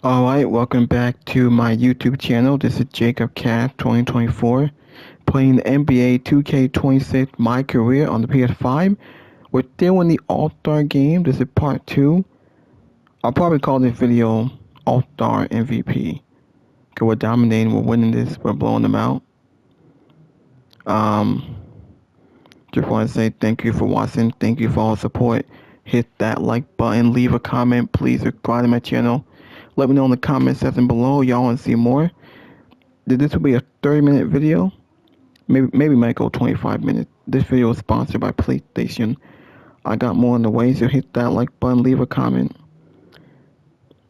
Alright, welcome back to my YouTube channel. This is Jacob Cat 2024 playing the NBA 2K26 My Career on the PS5. We're still in the All-Star game. This is part 2. I'll probably call this video All-Star MVP. Because we're dominating, we're winning this, we're blowing them out. Just want to say thank you for watching. Thank you for all the support. Hit that like button, leave a comment, please subscribe to my channel. Let me know in the comment section below y'all want to see more. This will be a 30-minute video. Maybe might go 25 minutes. This video is sponsored by PlayStation. I got more on the way, so hit that like button, leave a comment.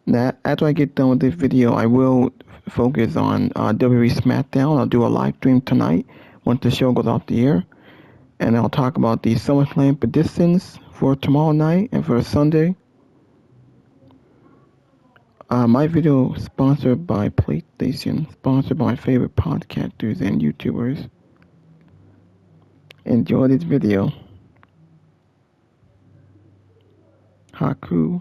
Now, after I get done with this video, I will focus on WWE SmackDown. I'll do a live stream tonight once the show goes off the air. And I'll talk about the SummerSlam predictions for tomorrow night and for Sunday. My video is sponsored by PlayStation, sponsored by my favorite podcasters and YouTubers. Enjoy this video. Haku.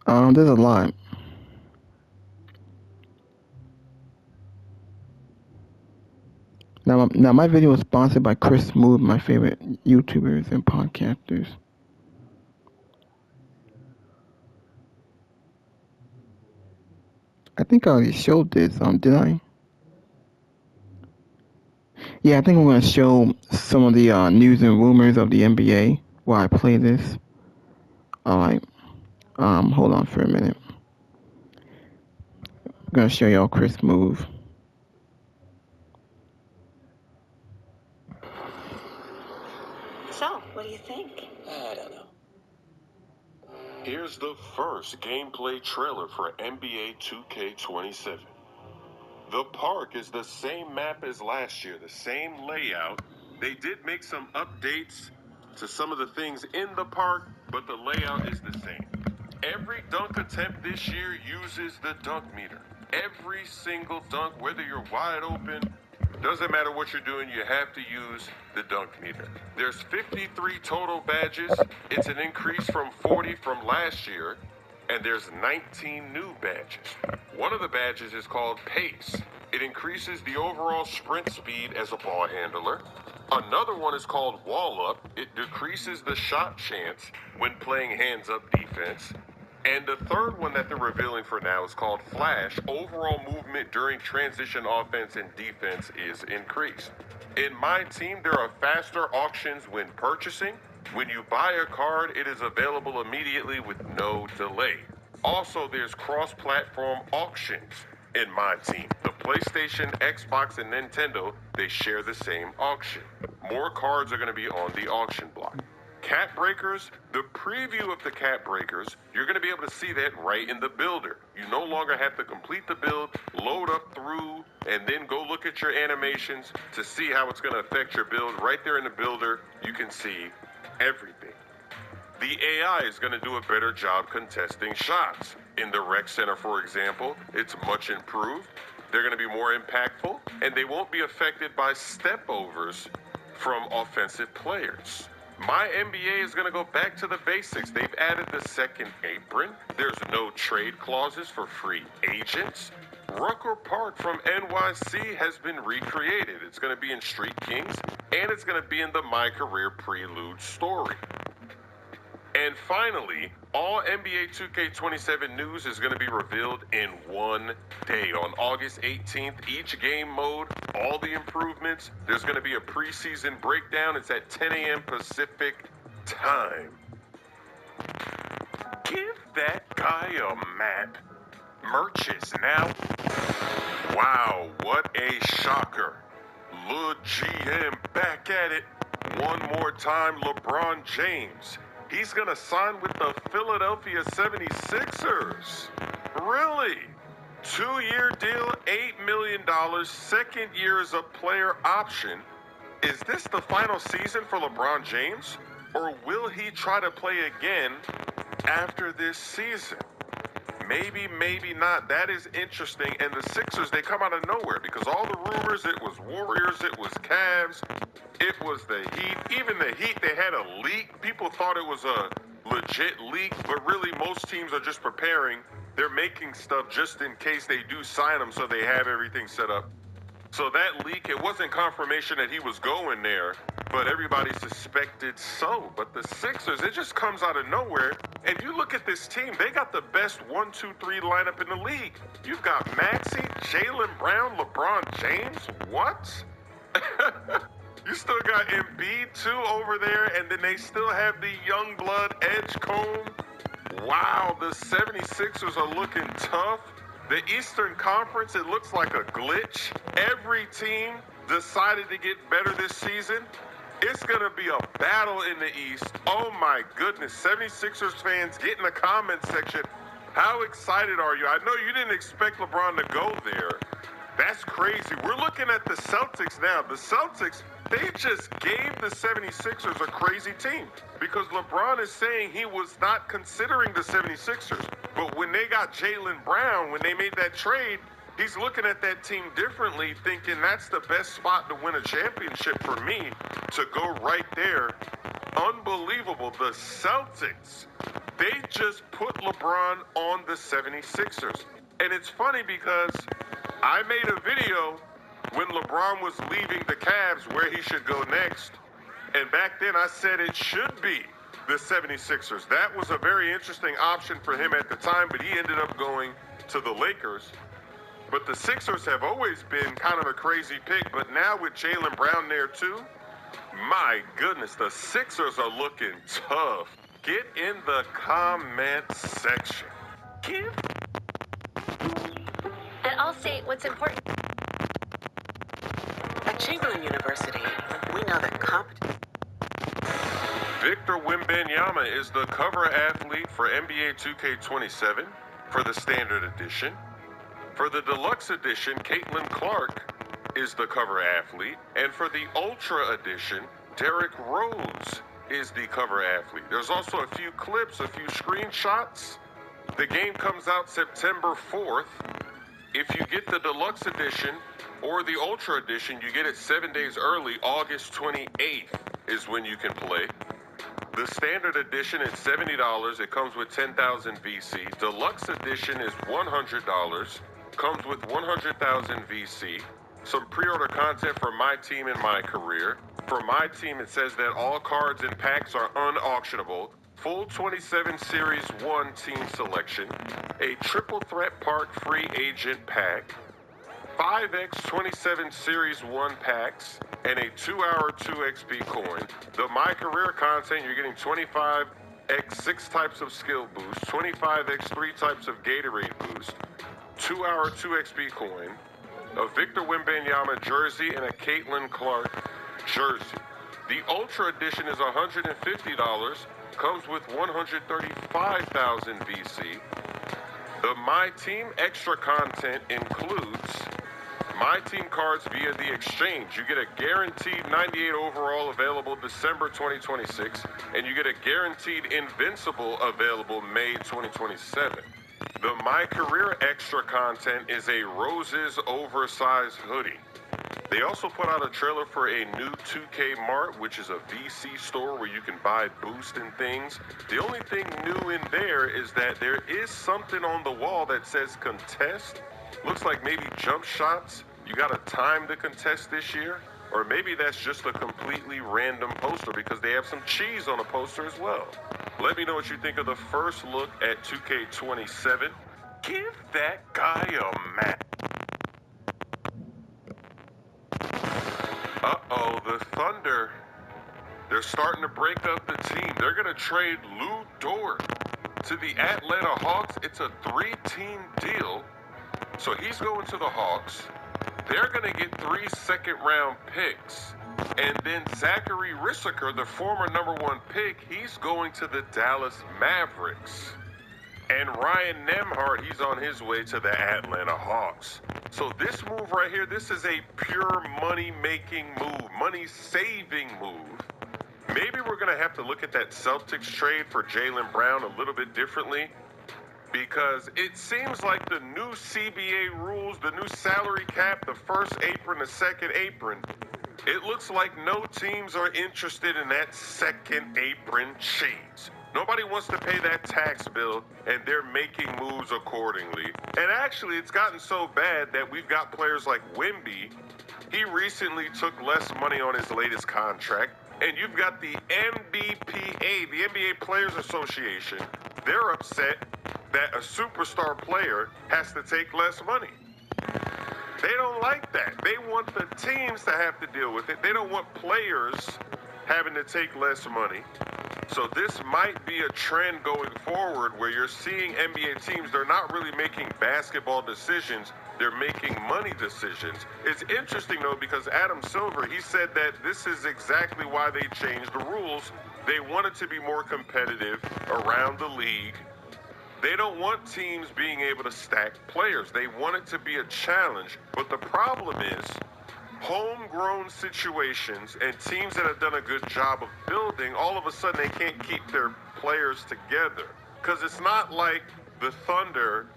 There's a lot. Now my video is sponsored by Chris Smooth, my favorite YouTubers and podcasters. I think I already showed this, did I? Yeah, I think I'm going to show some of the news and rumors of the NBA while I play this. Alright. Hold on for a minute. I'm going to show y'all Chris move. So, what do you think? I don't know. Here's the first gameplay trailer for NBA 2K27. The park is the same map as last year, the same layout. They did make some updates to some of the things in the park, but the layout is the same. Every dunk attempt this year uses the dunk meter. Every single dunk, whether you're wide open, doesn't matter what you're doing, you have to use the dunk meter. There's 53 total badges. It's an increase from 40 from last year. And there's 19 new badges. One of the badges is called Pace. It increases the overall sprint speed as a ball handler. Another one is called Wall Up. It decreases the shot chance when playing hands-up defense. And the third one that they're revealing for now is called Flash. Overall movement during transition offense and defense is increased. In my team, there are faster auctions when purchasing. When you buy a card, it is available immediately with no delay. Also, there's cross-platform auctions in my team. The PlayStation, Xbox, and Nintendo, they share the same auction. More cards are going to be on the auction block. Cat Breakers, the preview of the Cat Breakers, you're going to be able to see that right in the builder. You no longer have to complete the build, load up through, and then go look at your animations to see how it's going to affect your build. Right there in the builder, you can see everything. The AI is going to do a better job contesting shots. In the rec center, for example, it's much improved. They're going to be more impactful, and they won't be affected by stepovers from offensive players. My NBA is going to go back to the basics. They've added the second apron. There's no trade clauses for free agents. Rucker Park from NYC has been recreated. It's going to be in Street Kings, and it's going to be in the MyCareer Prelude story. And finally, all NBA 2K27 news is going to be revealed in one day. On August 18th, each game mode, all the improvements. There's going to be a preseason breakdown. It's at 10 a.m. Pacific time. Give that guy a map. Merch is now. Wow, what a shocker. Lil GM back at it. One more time, LeBron James. He's going to sign with the Philadelphia 76ers. Really? 2-year deal, $8 million. Second year is a player option. Is this the final season for LeBron James? Or will he try to play again after this season? Maybe, maybe not. That is interesting. And the Sixers, they come out of nowhere because all the rumors, it was Warriors, it was Cavs, it was the Heat. Even the Heat, they had a leak. People thought it was a legit leak, but really most teams are just preparing. They're making stuff just in case they do sign him, so they have everything set up. So that leak, it wasn't confirmation that he was going there, but everybody suspected so. But the Sixers, it just comes out of nowhere. And you look at this team, they got the best 1-2-3 lineup in the league. You've got Maxey, Jaylen Brown, LeBron James. What? You still got Embiid too over there, and then they still have the young blood Edgecombe. Wow, the 76ers are looking tough. The Eastern Conference, it looks like a glitch. Every team decided to get better this season. It's going to be a battle in the East. Oh my goodness, 76ers fans, get in the comment section. How excited are you? I know you didn't expect LeBron to go there. That's crazy. We're looking at the Celtics now. The Celtics, they just gave the 76ers a crazy team because LeBron is saying he was not considering the 76ers. But when they got Jaylen Brown, when they made that trade, he's looking at that team differently, thinking that's the best spot to win a championship for me, to go right there. Unbelievable. The Celtics, they just put LeBron on the 76ers. And it's funny because I made a video when LeBron was leaving the Cavs where he should go next. And back then I said it should be the 76ers. That was a very interesting option for him at the time, but he ended up going to the Lakers. But the Sixers have always been kind of a crazy pick, but now with Jaylen Brown there too, my goodness, the Sixers are looking tough. Get in the comment section. Give. And I'll say what's important. At Chamberlain University, we know that competence. Victor Wembanyama is the cover athlete for NBA 2K27 for the Standard Edition. For the Deluxe Edition, Caitlin Clark is the cover athlete. And for the Ultra Edition, Derrick Rose is the cover athlete. There's also a few clips, a few screenshots. The game comes out September 4th. If you get the Deluxe Edition or the Ultra Edition, you get it 7 days early. August 28th is when you can play. The Standard Edition is $70. It comes with 10,000 VC. Deluxe Edition is $100. Comes with 100,000 VC. Some pre-order content for My Team and MyCareer. For My Team, it says that all cards and packs are unauctionable. Full 27 Series 1 team selection. A Triple Threat Park free agent pack. 5x 27 Series 1 packs, and a 2-hour 2XP coin. The MyCareer content, you're getting 25x 6 types of skill boost, 25x 3 types of Gatorade boost, 2-hour 2XP coin, a Victor Wembanyama jersey, and a Caitlin Clark jersey. The Ultra Edition is $150, comes with 135,000 VC. The My Team extra content includes My Team cards via the exchange. You get a guaranteed 98 overall available December 2026, and you get a guaranteed Invincible available May 2027. The MyCareer extra content is a Roses oversized hoodie. They also put out a trailer for a new 2K Mart, which is a VC store where you can buy boost and things. The only thing new in there is that there is something on the wall that says contest. Looks like maybe jump shots. You got a time to contest this year? Or maybe that's just a completely random poster because they have some cheese on the poster as well. Let me know what you think of the first look at 2K27. Give that guy a match. Uh-oh, the Thunder, they're starting to break up the team. They're going to trade Lou Dort to the Atlanta Hawks. It's a 3-team deal. So he's going to the Hawks. They're going to get 3 second-round picks. And then Zachary Rissaker, the former #1 pick, he's going to the Dallas Mavericks. And Ryan Nembhard, he's on his way to the Atlanta Hawks. So this move right here, this is a pure money-making move, money-saving move. Maybe we're going to have to look at that Celtics trade for Jaylen Brown a little bit differently, because it seems like the new CBA rules, the new salary cap, the first apron, the second apron, it looks like no teams are interested in that second apron cheese. Nobody wants to pay that tax bill, and they're making moves accordingly. And actually, it's gotten so bad that we've got players like Wemby. He recently took less money on his latest contract. And you've got the NBPA, the NBA Players Association. They're upset that a superstar player has to take less money. They don't like that. They want the teams to have to deal with it. They don't want players having to take less money. So this might be a trend going forward where you're seeing NBA teams, they're not really making basketball decisions, they're making money decisions. It's interesting though because Adam Silver, he said that this is exactly why they changed the rules. They wanted to be more competitive around the league. They don't want teams being able to stack players. They want it to be a challenge. But the problem is homegrown situations and teams that have done a good job of building, all of a sudden they can't keep their players together. Because it's not like the Thunder,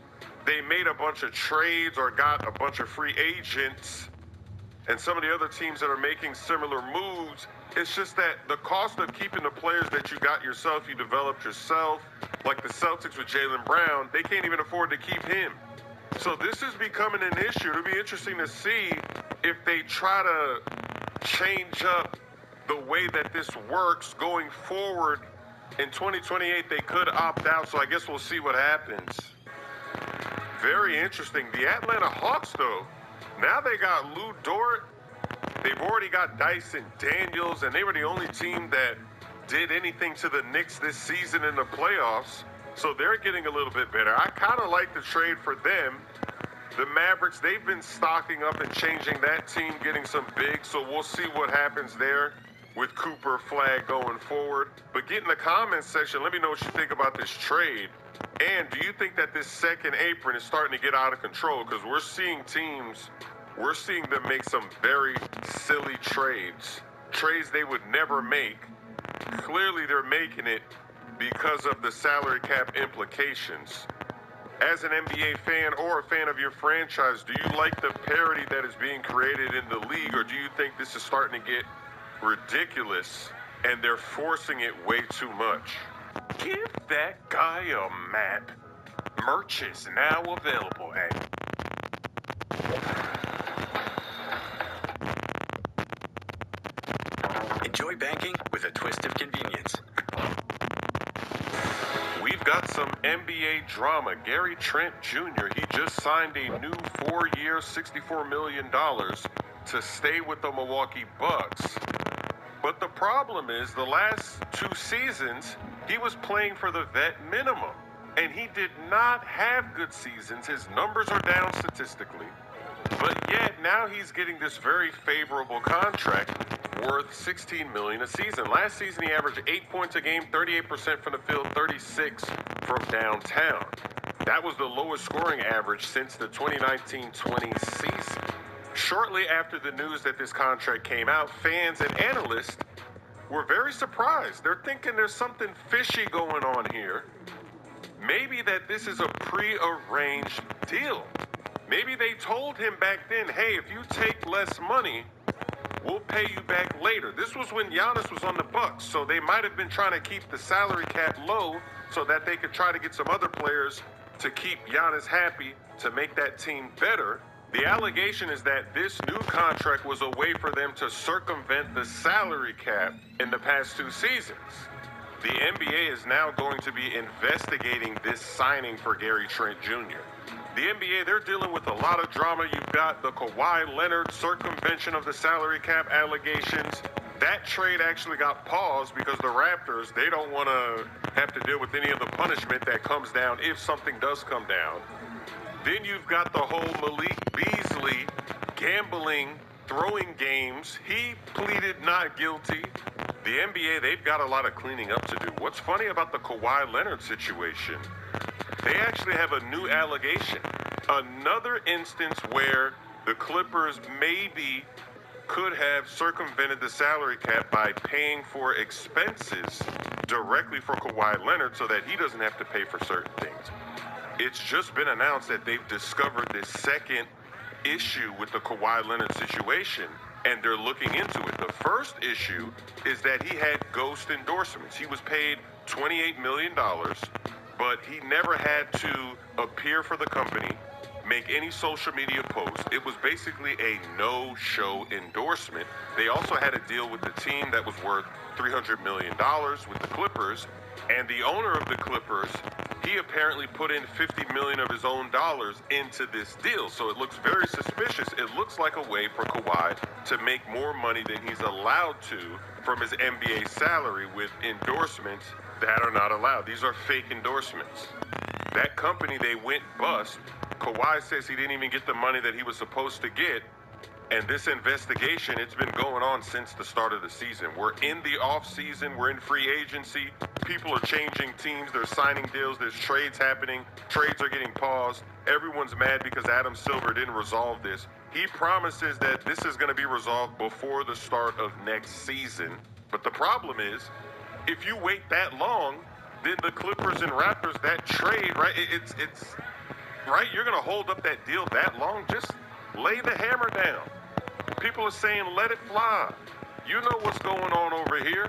they made a bunch of trades or got a bunch of free agents, and some of the other teams that are making similar moves. It's just that the cost of keeping the players that you got yourself, you developed yourself, like the Celtics with Jaylen Brown, they can't even afford to keep him. So this is becoming an issue. It'll be interesting to see if they try to change up the way that this works going forward. In 2028, they could opt out, so I guess we'll see what happens. Very interesting. The Atlanta Hawks, though, now they got Lou Dort. They've already got Dyson Daniels, and they were the only team that did anything to the Knicks this season in the playoffs. So they're getting a little bit better. I kind of like the trade for them. The Mavericks, they've been stocking up and changing that team, getting some bigs. So we'll see what happens there with Cooper Flag going forward. But get in the comments section. Let me know what you think about this trade. And do you think that this second apron is starting to get out of control? Because we're seeing them make some very silly trades. Trades they would never make. Clearly they're making it because of the salary cap implications. As an NBA fan or a fan of your franchise, do you like the parity that is being created in the league, or do you think this is starting to get ridiculous and they're forcing it way too much? Give that guy a map. Merch is now available at Enjoy banking with a twist of convenience. We've got some NBA drama. Gary Trent Jr., he just signed a new 4-year, $64 million to stay with the Milwaukee Bucks. But the problem is the last 2 seasons, he was playing for the vet minimum. And he did not have good seasons. His numbers are down statistically. But yet now he's getting this very favorable contract worth $16 million a season. Last season he averaged 8 points a game, 38% from the field, 36 from downtown. That was the lowest scoring average since the 2019-20 season. Shortly after the news that this contract came out, fans and analysts were very surprised. They're thinking there's something fishy going on here. Maybe that this is a pre-arranged deal. Maybe they told him back then, hey, if you take less money, we'll pay you back later. This was when Giannis was on the Bucks, so they might have been trying to keep the salary cap low so that they could try to get some other players to keep Giannis happy to make that team better. The allegation is that this new contract was a way for them to circumvent the salary cap in the past 2 seasons. The NBA is now going to be investigating this signing for Gary Trent Jr. The NBA, they're dealing with a lot of drama. You've got the Kawhi Leonard circumvention of the salary cap allegations. That trade actually got paused because the Raptors, they don't want to have to deal with any of the punishment that comes down if something does come down. Then you've got the whole Malik Beasley gambling, throwing games. He pleaded not guilty. The NBA, they've got a lot of cleaning up to do. What's funny about the Kawhi Leonard situation, they actually have a new allegation. Another instance where the Clippers maybe could have circumvented the salary cap by paying for expenses directly for Kawhi Leonard so that he doesn't have to pay for certain things. It's just been announced that they've discovered this second issue with the Kawhi Leonard situation, and they're looking into it. The first issue is that he had ghost endorsements. He was paid $28 million, but he never had to appear for the company, make any social media posts. It was basically a no-show endorsement. They also had a deal with the team that was worth $300 million with the Clippers, and the owner of the Clippers, he apparently put in $50 million of his own dollars into this deal. So it looks very suspicious. It looks like a way for Kawhi to make more money than he's allowed to from his NBA salary with endorsements that are not allowed. These are fake endorsements. That company, they went bust. Kawhi says he didn't even get the money that he was supposed to get. And this investigation, it's been going on since the start of the season. We're in the off season. We're in free agency. People are changing teams. They're signing deals. There's trades happening. Trades are getting paused. Everyone's mad because Adam Silver didn't resolve this. He promises that this is going to be resolved before the start of next season. But the problem is, if you wait that long, then the Clippers and Raptors, that trade, right? It's right. You're going to hold up that deal that long. Just lay the hammer down. People are saying, let it fly. You know what's going on over here.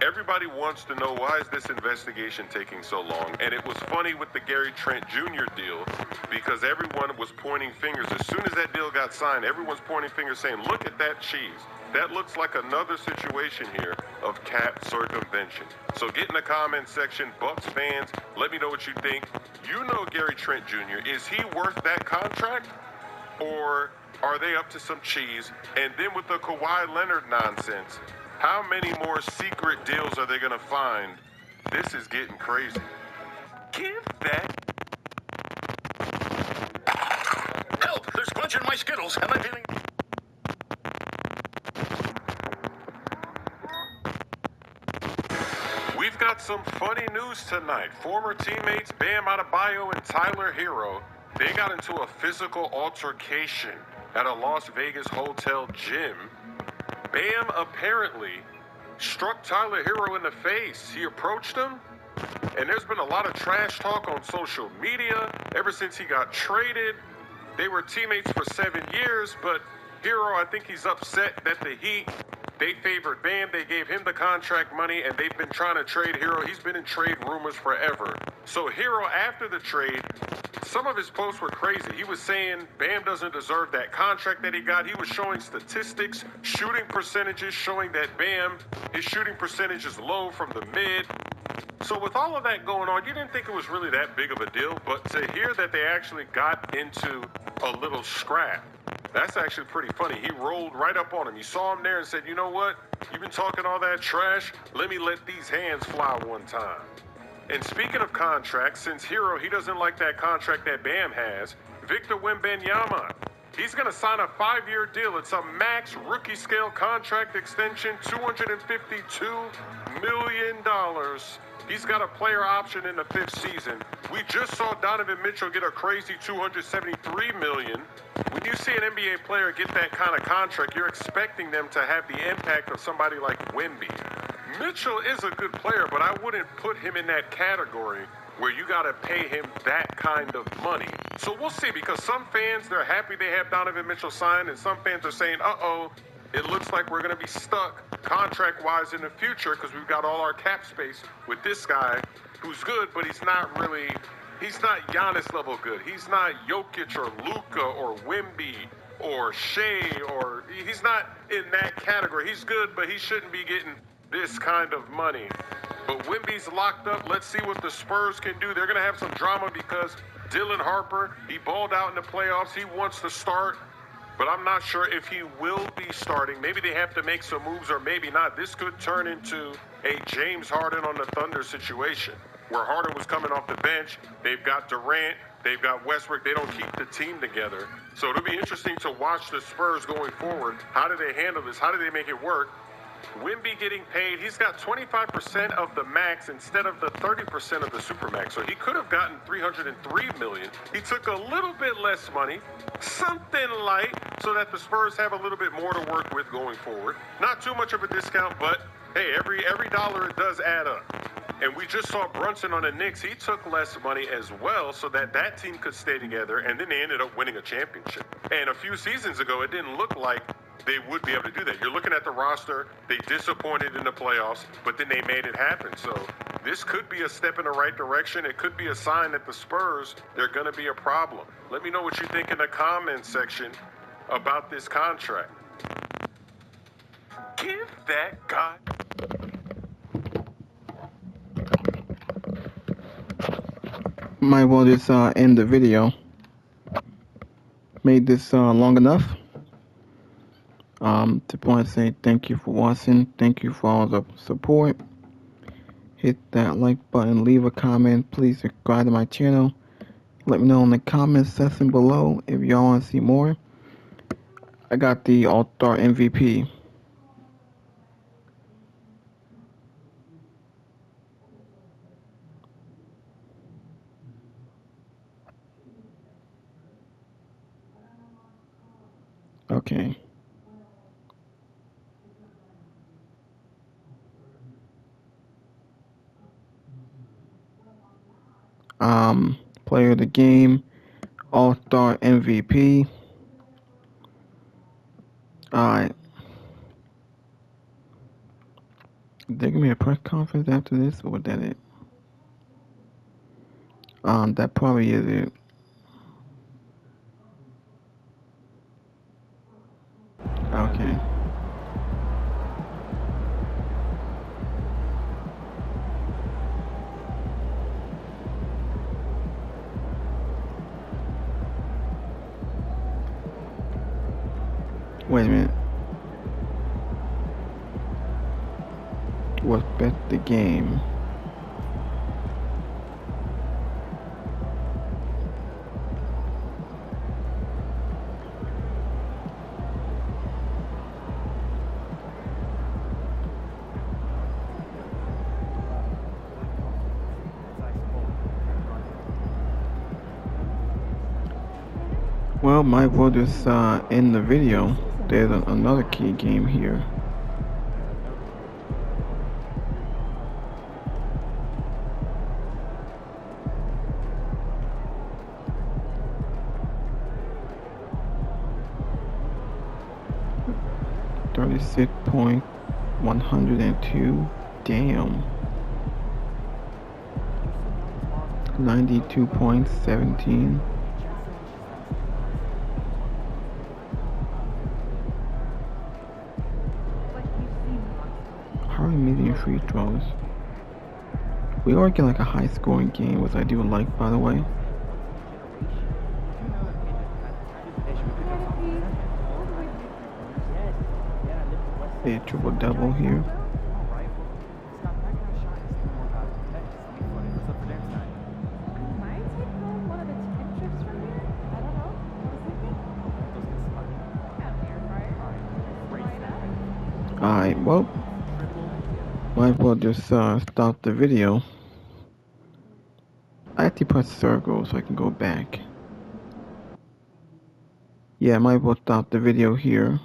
Everybody wants to know, why is this investigation taking so long? And it was funny with the Gary Trent Jr. deal, because everyone was pointing fingers. As soon as that deal got signed, everyone's pointing fingers saying, look at that cheese. That looks like another situation here of cap circumvention. So get in the comment section, Bucks fans, let me know what you think. You know Gary Trent Jr., is he worth that contract? Or are they up to some cheese? And then with the Kawhi Leonard nonsense, how many more secret deals are they going to find? This is getting crazy. Give that. Help! There's punch in my Skittles. Am I feeling... We've got some funny news tonight. Former teammates Bam Adebayo and Tyler Hero, they got into a physical altercation at a Las Vegas hotel gym. Bam apparently struck Tyler Hero in the face. He approached him, and there's been a lot of trash talk on social media ever since he got traded. They were teammates for 7 years, but Hero, I think he's upset that the Heat, they favored Bam. They gave him the contract money, and they've been trying to trade Hero. He's been in trade rumors forever. So Hero, after the trade, some of his posts were crazy. He was saying Bam doesn't deserve that contract that he got. He was showing statistics, shooting percentages, showing that Bam, his shooting percentage is low from the mid. So with all of that going on, you didn't think it was really that big of a deal, but to hear that they actually got into a little scrap, that's actually pretty funny. He rolled right up on him. He saw him there and said, you know what? You've been talking all that trash. Let me let these hands fly one time. And speaking of contracts, since Hero, he doesn't like that contract that Bam has, Victor Wembanyama, he's going to sign a 5-year deal. It's a max rookie scale contract extension, $252 million. He's got a player option in the 5th season. We just saw Donovan Mitchell get a crazy $273 million. When you see an NBA player get that kind of contract, you're expecting them to have the impact of somebody like Wemby. Mitchell is a good player, but I wouldn't put him in that category where you got to pay him that kind of money. So we'll see, because some fans, they're happy they have Donovan Mitchell signed, and some fans are saying, uh-oh, it looks like we're going to be stuck contract-wise in the future because we've got all our cap space with this guy who's good, but he's not Giannis level good. He's not Jokic or Luka or Wemby or Shea, or he's not in that category. He's good, but he shouldn't be getting this kind of money. But Wemby's locked up. Let's see what the Spurs can do. They're going to have some drama because Dylan Harper, he balled out in the playoffs. He wants to start, but I'm not sure if he will be starting. Maybe they have to make some moves, or maybe not. This could turn into a James Harden on the Thunder situation, where Harden was coming off the bench. They've got Durant. They've got Westbrook. They don't keep the team together. So it'll be interesting to watch the Spurs going forward. How do they handle this? How do they make it work? Wemby getting paid, he's got 25% of the max instead of the 30% of the supermax. So he could have gotten $303 million. He took a little bit less money, something light, so that the Spurs have a little bit more to work with going forward. Not too much of a discount, but hey, every dollar, it does add up. And we just saw Brunson on the Knicks. He took less money as well so that that team could stay together, and then they ended up winning a championship. And a few seasons ago, it didn't look like they would be able to do that. You're looking at the roster. They disappointed in the playoffs, but then they made it happen. So this could be a step in the right direction. It could be a sign that the Spurs, they're going to be a problem. Let me know what you think in the comments section about this contract. Give that guy. Might well just end the video. Made this long enough. To want to say thank you for watching. Thank you for all the support. Hit that like button. Leave a comment. Please subscribe to my channel. Let me know in the comments section below if y'all want to see more. I got the All-Star MVP. Okay. Player of the game, All-Star MVP. Alright. There gonna be a press conference after this, or was that it? That probably is it. Okay. Wait a minute. What's bet the game? Well, might well just end the video. There's another key game here. $36.102. Damn. 92.17. Hardly meeting free throws. We are getting like a high scoring game, which I do like, by the way. A triple double here. Alright, well, might as well just stop the video. I have to press circle so I can go back. Yeah, I might as well stop the video here.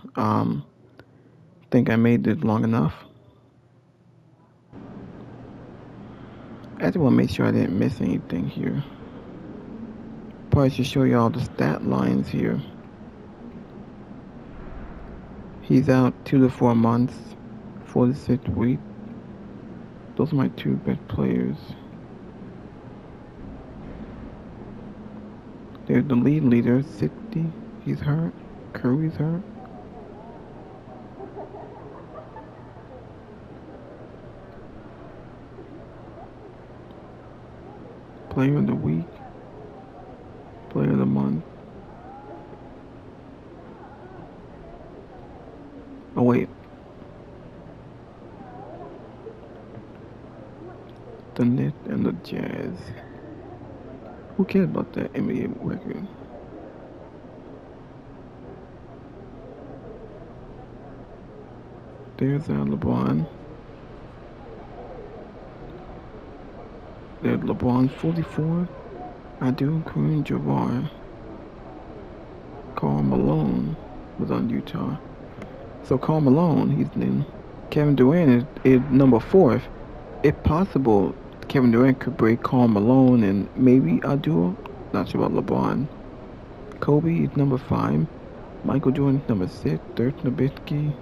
Think I made it long enough. I just want to make sure I didn't miss anything here. Probably should show y'all the stat lines here. He's out 2 to 4 months, 4 to 6 weeks. Those are my two best players. There's the leader, 60. He's hurt. Curry's hurt. Player of the week. Player of the month. Oh wait. The Nets and the Jazz. Who cares about that NBA record? There's LeBron. There's LeBron 44. Abdul Kareem Jabbar. Karl Malone was on Utah. So Karl Malone, he's in. Kevin Durant is number 4. If possible, Kevin Durant could break Karl Malone and maybe Abdul. Not sure about LeBron. Kobe is number 5. Michael Jordan, number 6. Dirk Nowitzki.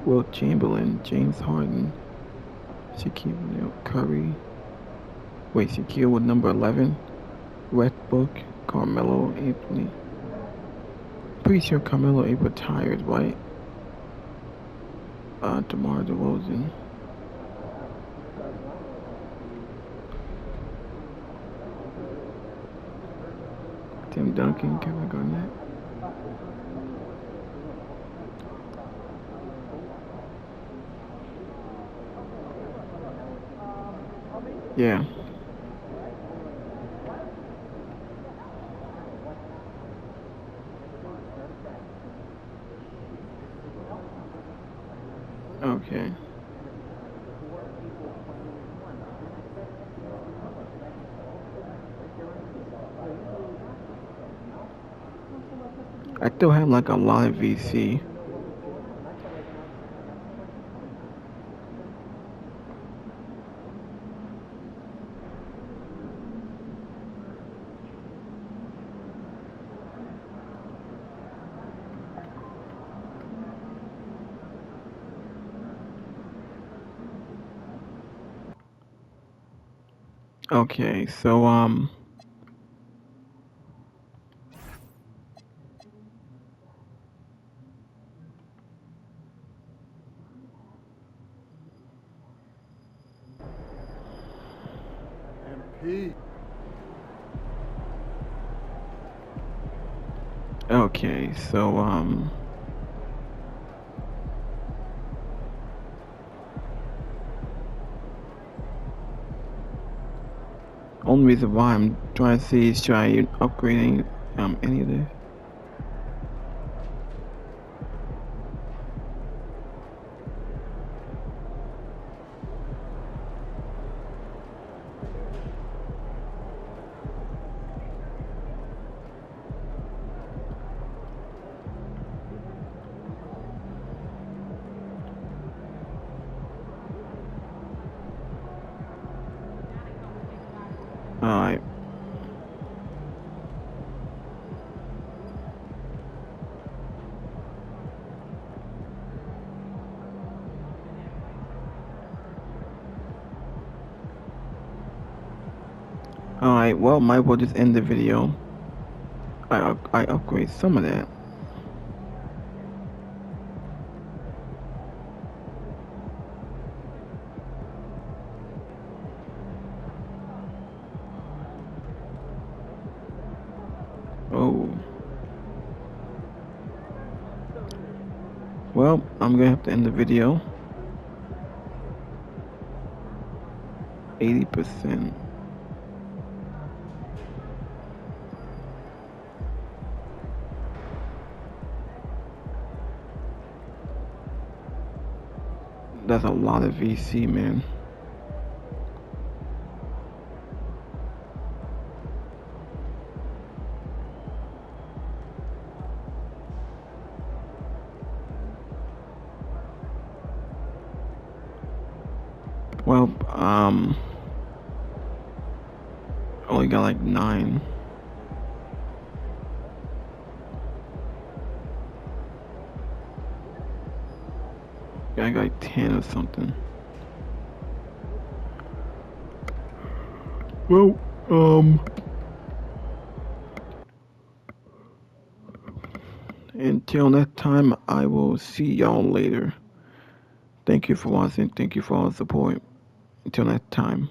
Wilt Chamberlain. James Harden. Shaquille O'Neal. Curry. Wait, Shaquille with number 11. Westbrook. Carmelo Anthony. Pretty sure Carmelo ain't retired, right? DeMar DeRozan. Tim Duncan, Kevin Garnett. Yeah. Okay. I still have like a lot of VC. Okay, so MP. okay, so only reason why I'm trying to see is try upgrading any of this. Alright. Alright, well, might well just end the video. I upgrade some of that. Oh. Well, I'm gonna have to end the video. 80%. That's a lot of VC, man. Well, only got like 9. Yeah, I got like 10 or something. Well, until next time, I will see y'all later. Thank you for watching. Thank you for all the support. Until next time.